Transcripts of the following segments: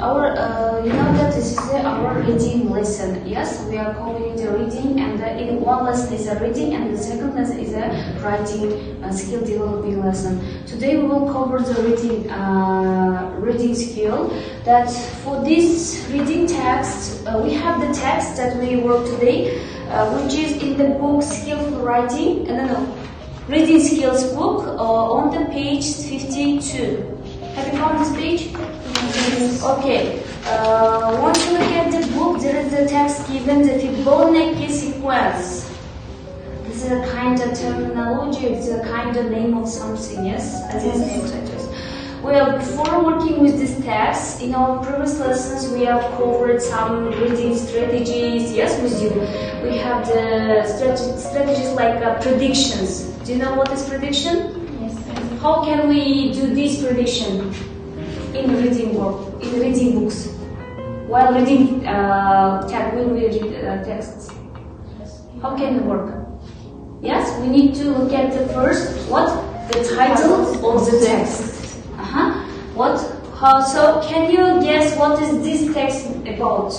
you know that this is our reading lesson. Yes, we are calling the reading, and in one lesson is a reading, and the second lesson is a writing skill developing lesson. Today we will cover the reading skill. That for this reading text, we have the text that we work today, which is in the book Skillful Writing, Reading Skills book on the page 52. Have you found this page? Yes. Okay. Once you look at the book, there is the text given the Fibonacci sequence. This is a kind of terminology, it's a kind of name of something, yes? As its name suggests. Well, before working with this text, in our previous lessons, we have covered some reading strategies, yes, with you. We have the strategies like predictions. Do you know what is prediction? How can we do this prediction in reading books? While reading when we read texts, how can it work? Yes, we need to look at the first the title of the text. So can you guess what is this text about?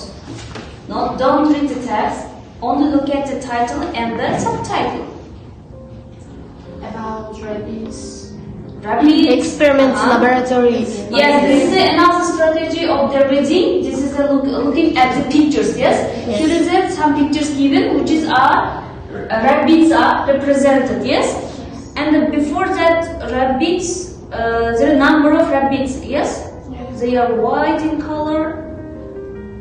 No, don't read the text. Only look at the title and the subtitle. About rabbits. Experiments, laboratories. Yes, this is another strategy of the reading. This is looking at the pictures. Yes, here is some pictures given, which is rabbits are represented. Yes, and before that rabbits, there are a number of rabbits. Yes, they are white in color.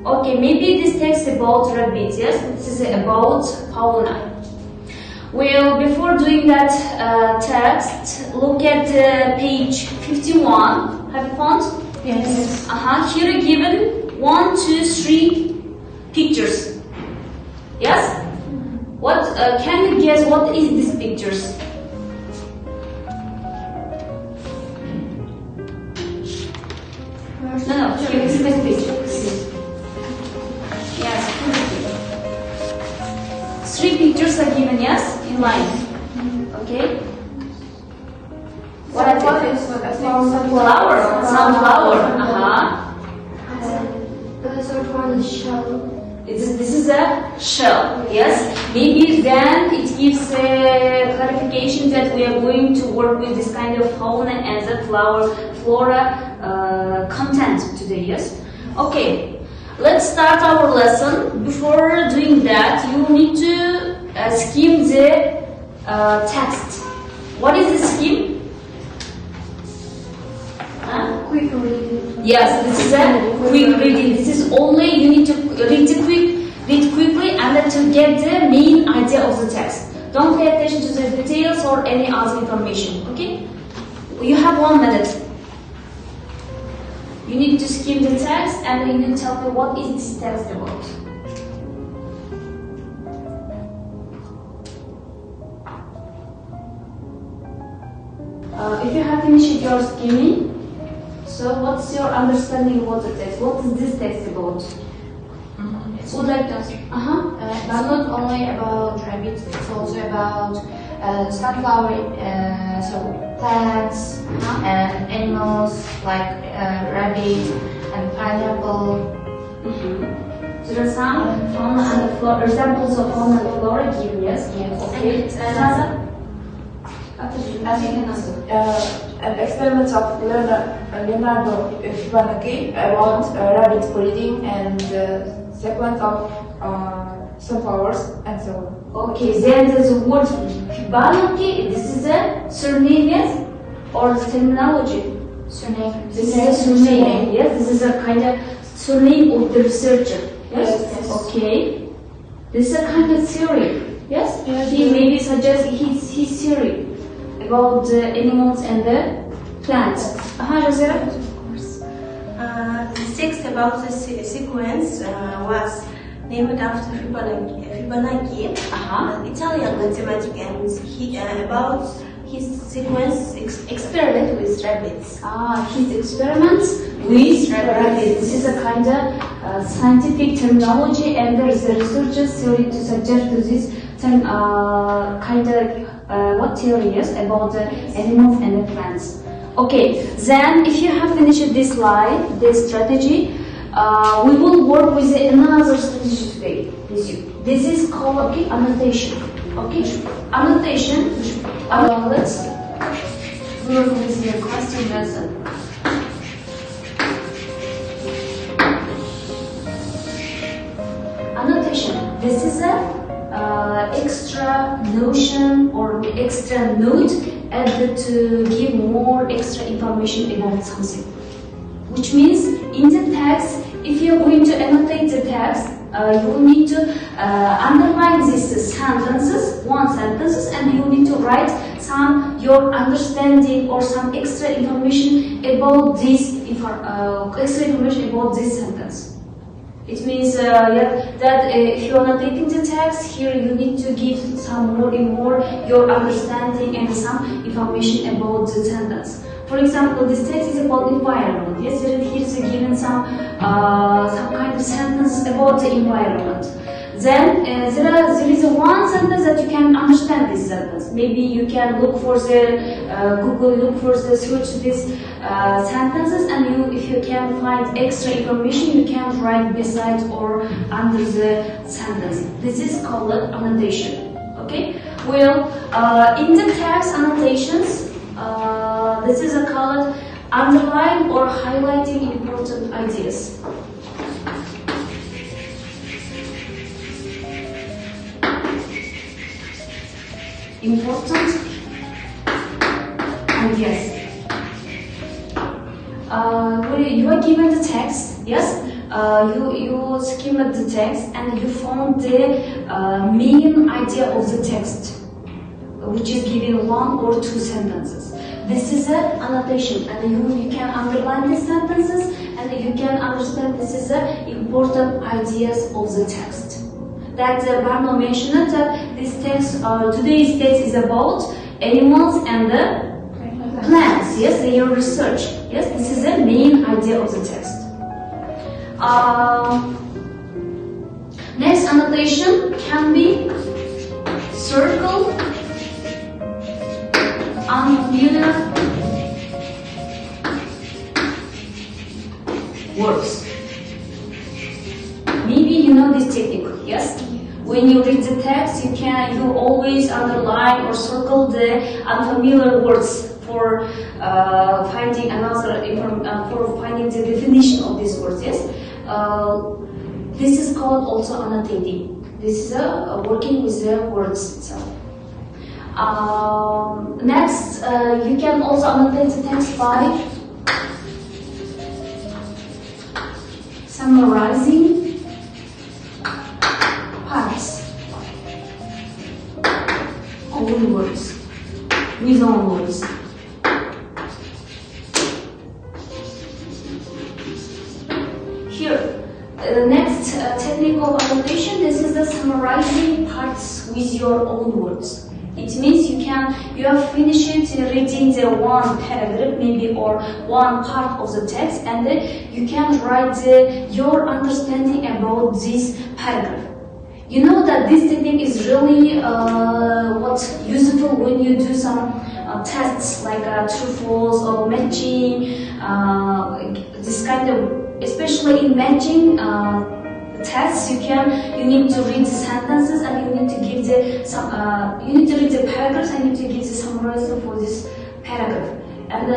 Okay, maybe this text is about rabbits. Yes, this is about fauna. Well, before doing that text, look at page 51. Have you found? Yes. Here are given 1, 2, 3 pictures. Yes? What can you guess what is these pictures? No, here is this picture. Yes. 3 pictures are given, yes, in line. Okay. What is it? Sunflower. The third one is shell. This is a shell. Yes. Maybe then it gives a clarification that we are going to work with this kind of fauna and the flora content today. Yes. Okay. Let's start our lesson. Before doing that, you need to skim the text. What is the skim? Quick reading. Yes, this is a quick reading. This is only you need to read quickly and then to get the main idea of the text. Don't pay attention to the details or any other information. Okay? You have 1 minute. You need to skim the text and you need to tell me what is this text about. If you have finished your skimming, so what's your understanding about the text? What is this text about? Would like to answer? It's not only about rabbits, it's also about sunflower, plants and animals like rabbit and pineapple. There are some fauna and flora, examples of fauna and flora given, yes? Okay. An experiment of Leonardo Fibonacci about rabbit breeding and sequence of sunflowers and so on. Okay, then there's a word Fibonacci. This is a surname, yes? Or the terminology? Surname. This is a surname, yes? This is a kind of surname of the researcher, yes? Yes. Okay. This is a kind of theory, yes? He maybe suggests his theory about the animals and the plants. Jazira? Of course. The text about the sequence was named after Fibonacci, Italian mathematician, and about his sequence experiment with rabbits. His experiments with rabbits. This is a kind of scientific terminology, and there is a researcher's theory to suggest to this kind of what theory is about the animals and the plants. Okay, then if you have finished this slide, this strategy, we will work with another strategic way with you. This is called, okay, annotation. Okay, annotation. Let's work with the question method. Annotation. This is a extra notion or extra note added to give more extra information about something. Which means in the text, if you're going to annotate the text, you will need to underline these sentences, one sentences, and you need to write some your understanding or some extra information about this sentence. It means that if you are annotating the text, here you need to give some more and more your understanding and some information about the sentence. For example, this text is about environment. Yes, here is given some kind of sentence about the environment. Then there is one sentence that you can understand this sentence. Maybe you can look for the Google, look for the search these sentences, and if you can find extra information, you can write beside or under the sentence. This is called annotation. Okay. Well, in the text annotations, this is called underline or highlighting important ideas. Important ideas. You are given the text, yes? You skimmed the text and you found the main idea of the text, which is given one or two sentences. This is an annotation, and you can underline these sentences and you can understand this is the important ideas of the text. That Barno mentioned that this text, today's text is about animals and the plants. Yes, their research. Yes, this is the main idea of the text. Next annotation can be circle, unfamiliar words. Maybe you know this technique, yes? When you read the text, you always underline or circle the unfamiliar words for finding the definition of these words, yes? This is called also annotating. This is working with the words itself. Next, you can also annotate the text by summarizing parts, own words, with own words. Here, the next technique of annotation, this is the summarizing parts with your own words. It means you have finished reading the one paragraph, maybe or one part of the text, and then you can write your understanding about this paragraph. You know that this technique is really useful when you do some tests like true false or matching. This kind of, especially in matching tests, you need to read the sentences and you need to give you need to read the paragraphs and you need to give the summation for this paragraph. And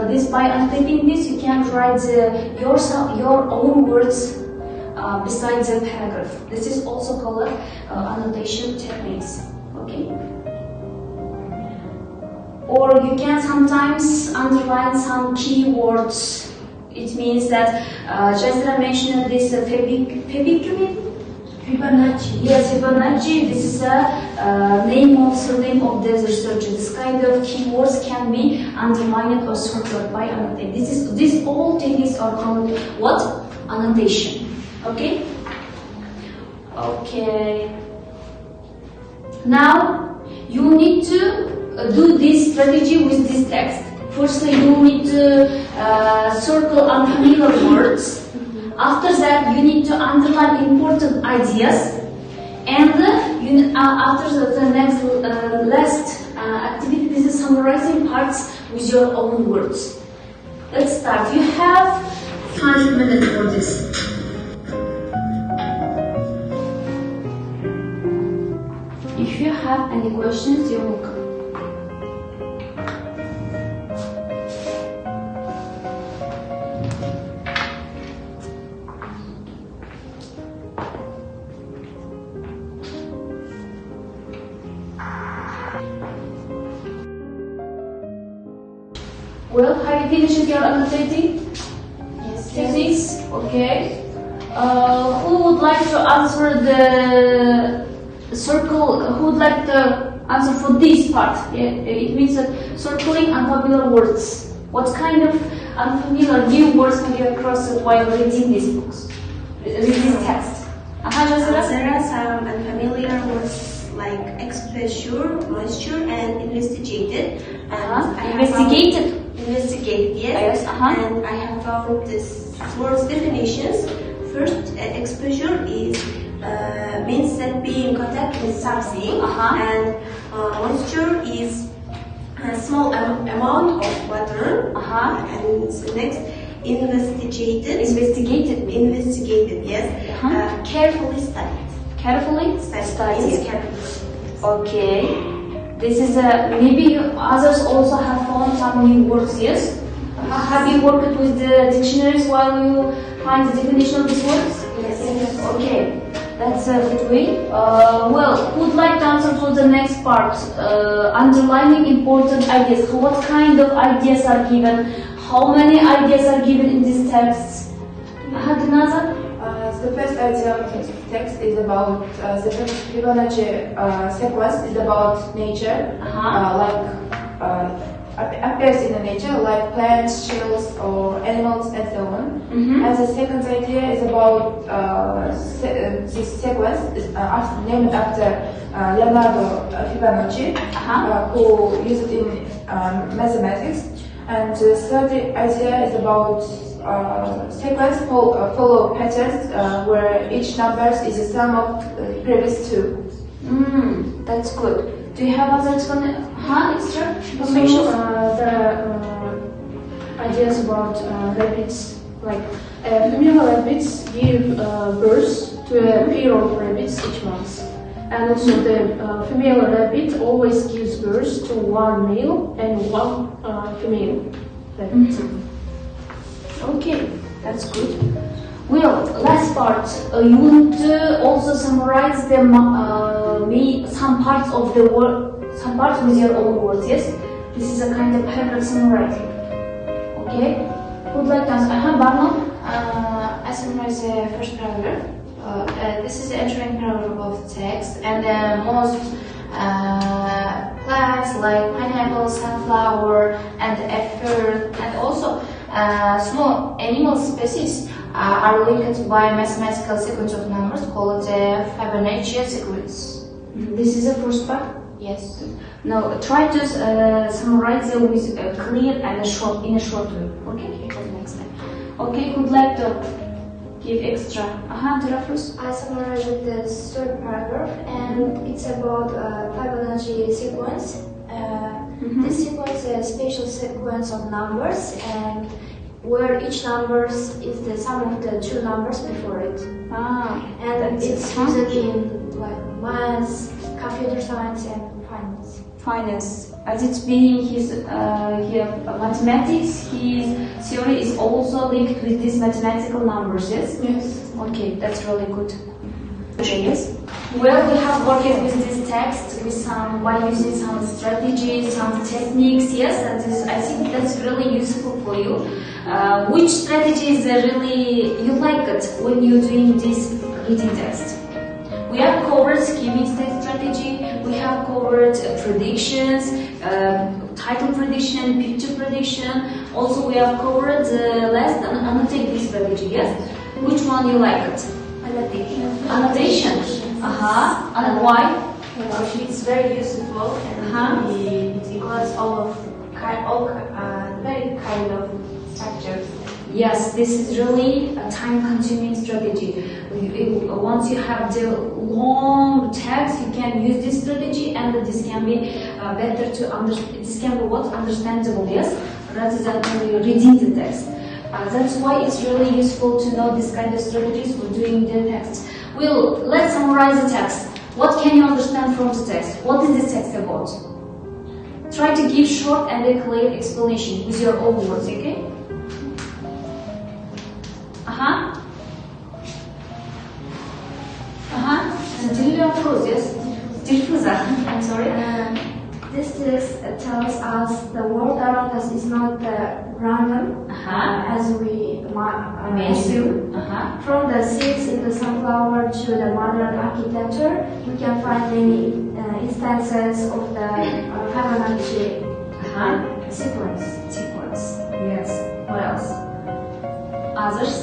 this by annotating this, you can write your own words beside the paragraph. This is also called annotation techniques. Okay. Or you can sometimes underline some keywords. It means that just I mentioned this Fibonacci. Yes, Fibonacci. This is a surname of the researcher. This kind of keywords can be underlined or circled by annotation. These all techniques are called what? Annotation. Okay. Okay. Now you need to do this strategy with this text. Firstly, you need to circle unfamiliar words. After that, you need to underline important ideas. And after the next last activity, this is summarizing parts with your own words. Let's start. You have 5 minutes for this. If you have any questions, you're welcome. Well, have you finished your annotating techniques? Okay. Who would like to answer the circle? Who would like to answer for this part? Yeah, it means that circling unpopular words. What kind of unfamiliar new words have you across while reading these books? Reading this text? There are some unfamiliar words like expressure, moisture, and investigated. And investigated, yes. And I have found this word's definitions. First, exposure is means that being in contact with something, and moisture is a small amount of water. And so next, investigated, yes. Carefully studied. Carefully studied. Carefully. Okay. This is maybe others also have found some new words, yes? Have you worked with the dictionaries while you find the definition of these words? Yes. Okay, that's a good way. Well, who would like to answer for the next part? Underlining important ideas. What kind of ideas are given? How many ideas are given in this text? Another? The first idea of the text is about the Fibonacci sequence is about nature, appears in the nature like plants, shells, or animals, and so on. And the second idea is about this sequence is named after Leonardo Fibonacci, who used it in mathematics. And the third idea is about sequence follow patterns where each number is the sum of previous two. That's good. Do you have other extra information? There are ideas about rabbits, like female rabbits give birth to a pair of rabbits each month. And also the female rabbit always gives birth to one male and one female rabbit. Okay, that's good. Well, last part. You would also summarize the some parts of the word, some parts with your own words. Yes, this is a kind of paragraph summarizing. Okay, who'd like to answer? Barno. I summarize the first paragraph. This is the entering paragraph of the text, and the most plants like pineapple, sunflower, and apple, and also small animal species are linked by a mathematical sequence of numbers called the Fibonacci sequence. This is the first part. Yes. Now try to summarize it with clear and in a short way. Okay, for the next time. Okay, who'd like to give extra? First. I summarized the third paragraph, and it's about Fibonacci sequence. This sequence is a special sequence of numbers, and where each number is the sum of the two numbers before it. And it's used in like maths, computer science, and finance. Finance. As it's being his mathematics, his theory is also linked with these mathematical numbers, yes? Yes. Okay, that's really good. Yes. Well, we have worked with this text by using some strategies, some techniques, yes, and I think that's really useful for you. Which strategies really you like it when you're doing this reading text? We have covered skimming text strategy, we have covered predictions, title prediction, picture prediction. Also, we have covered last annotating strategy, yes? Which one you like it? Annotation. And why? It's very useful, and it includes all very kind of structures. Yes, this is really a time-consuming strategy. Once you have the long text, you can use this strategy, and this can be better to understand. This can be understandable, yes, rather than only reading the text. That's why it's really useful to know this kind of strategies for doing the text. Let's summarize the text. What can you understand from the text? What is this text about? Try to give short and a clear explanation with your own words, okay? Yes. I'm sorry. This text tells us the world around us is not random, as we assume. From the seeds in the sunflower to the modern architecture, you can find many instances of the Fibonacci sequence. Yes. What else? Others?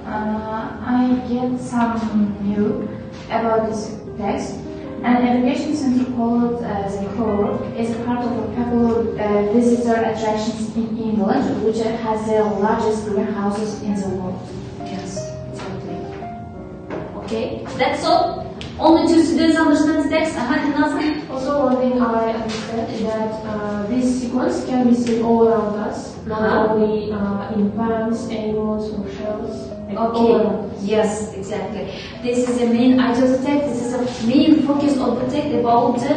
I get some new about this text. An education center called the Core is part of a popular visitor attractions in England, which has the largest greenhouses in the world. Yes, exactly. Okay, that's all. Only 2 students understand the text. Nothing. Also, one thing I understand is that this sequence can be seen all around us, not only in plants, animals, or shells. Okay. Yes, exactly. This is the main idea of the text. This is the main focus of the text about the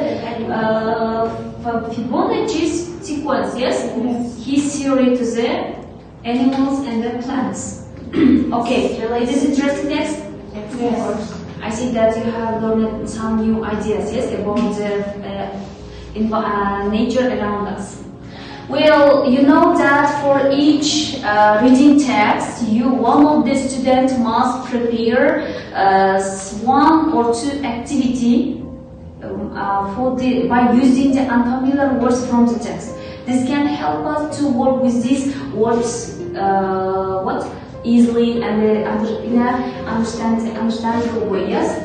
Fibonacci sequence. Yes. His theory to the animals and the plants. Okay. Is this interesting text? Yes. I see that you have learned some new ideas, yes, about the nature around us. Well, you know that for each reading text, one of the students must prepare 1 or 2 activity by using the unfamiliar words from the text. This can help us to work with these words easily and in a understandable way. Yes,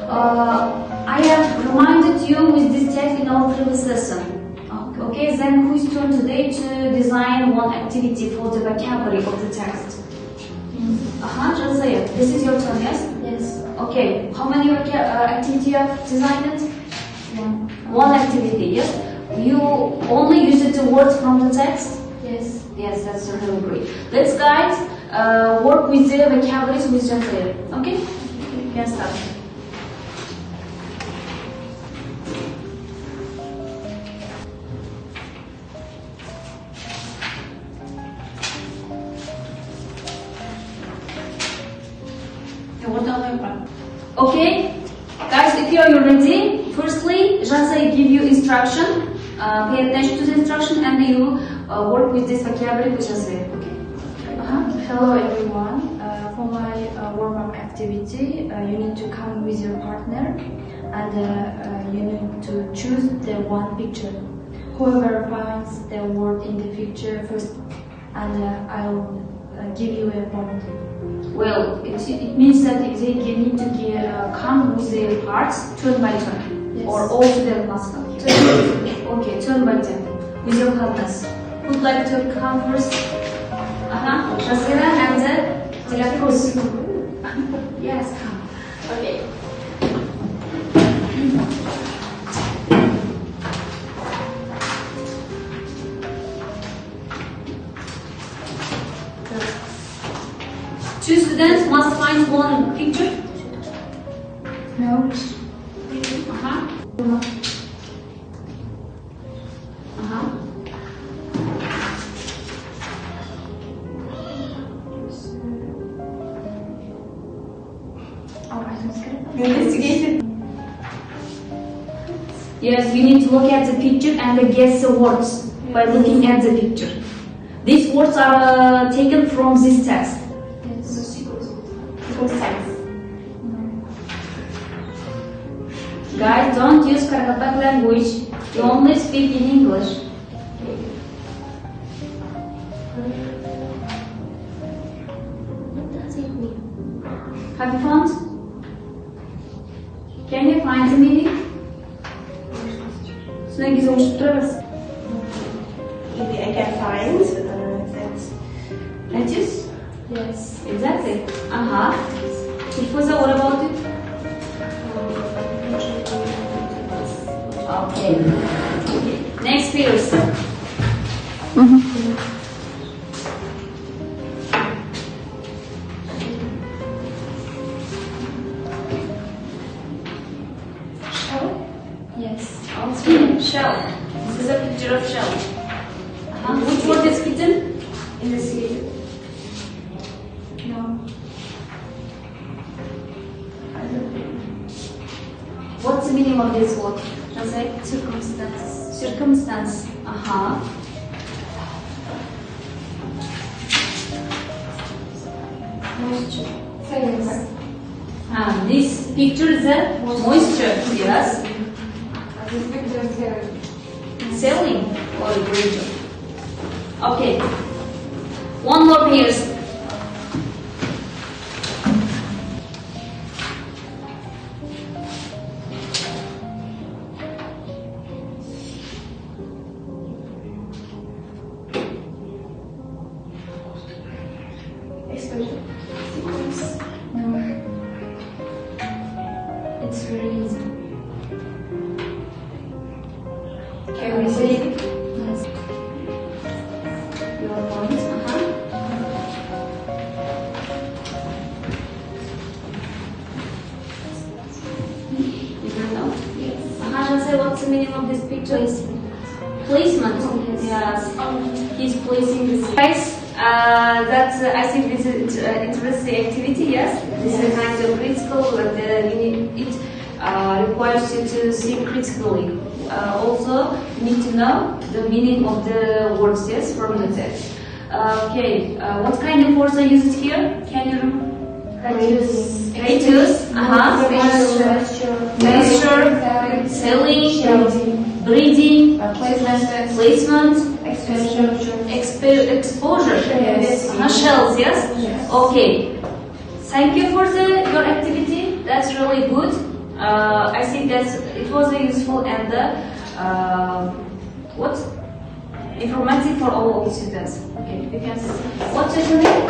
I have reminded you with this text in our previous lesson. Okay, then whose turn today to design one activity for the vocabulary of the text? Jazaya, this is your turn, yes? Yes. Okay, how many activity you have designed? One activity, yes? You only use the words from the text? Yes. Yes, that's really great. Let's guys work with the vocabularies with Jazaya. Okay? You can start. Okay, guys, if you are ready, firstly, Jazaya give you instruction. Pay attention to the instruction and you work with this vocabulary which is there. Okay. Hello everyone. For my warm-up activity, you need to come with your partner and you need to choose the one picture. Whoever finds the word in the picture first, and I'll give you a point. Well, it means that they need to come with the parts turn by turn. Yes. Or all together must come. Okay, turn by turn. With your partners. Who'd like to come first? Shazira and then Dilafruz. Yes, come. Okay. Two students must find one picture. No. Investigate. Yes, you need to look at the picture and guess the words by looking at the picture. These words are taken from this text. Guys, don't use Karakatak language. You only speak in English. What does it mean? Have you found? Can you find the meaning? Maybe I can find that lettuce. Yes, exactly. Tifuza, what about it? Okay. Next Pierce. Yes. Okay, shell. This is a picture of shell. Which word is hidden? Investigate. No. What's the meaning of this word? Translate circumstance. Circumstance. Moisture. Silence. This picture is a moisture. Yes. This picture is Selling or greater. Okay. One more pairs. expression. Sequence. No. It's very easy. Can we see it? Yes. Your point. You don't know? Yes. Shall say what's the meaning of this picture? Placement. Yes. He's placing this. Guys, I think this is interesting activity. Yes. This is kind of critical, but it requires you to think critically. Also, you need to know the meaning of the words. Yes, from the text. Okay. What kind of words are used here? Can you remember? Hiatus. Moisture. Selling. Breeding, placement, exposure, shells, yes? Okay. Thank you for your activity. That's really good. I think it was a useful and informative for all of students. Okay, you can see. What's your name?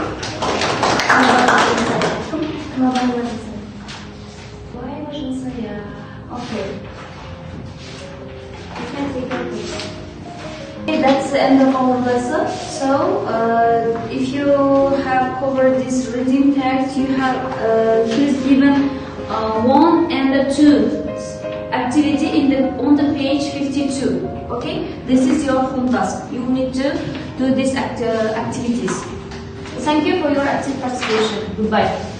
Why wasn't yeah? Okay. Okay, that's the end of our lesson. So, if you have covered this reading text, you have please given 1 and 2 activity on the page 52. Okay, this is your home task. You need to do these activities. Thank you for your active participation. Goodbye.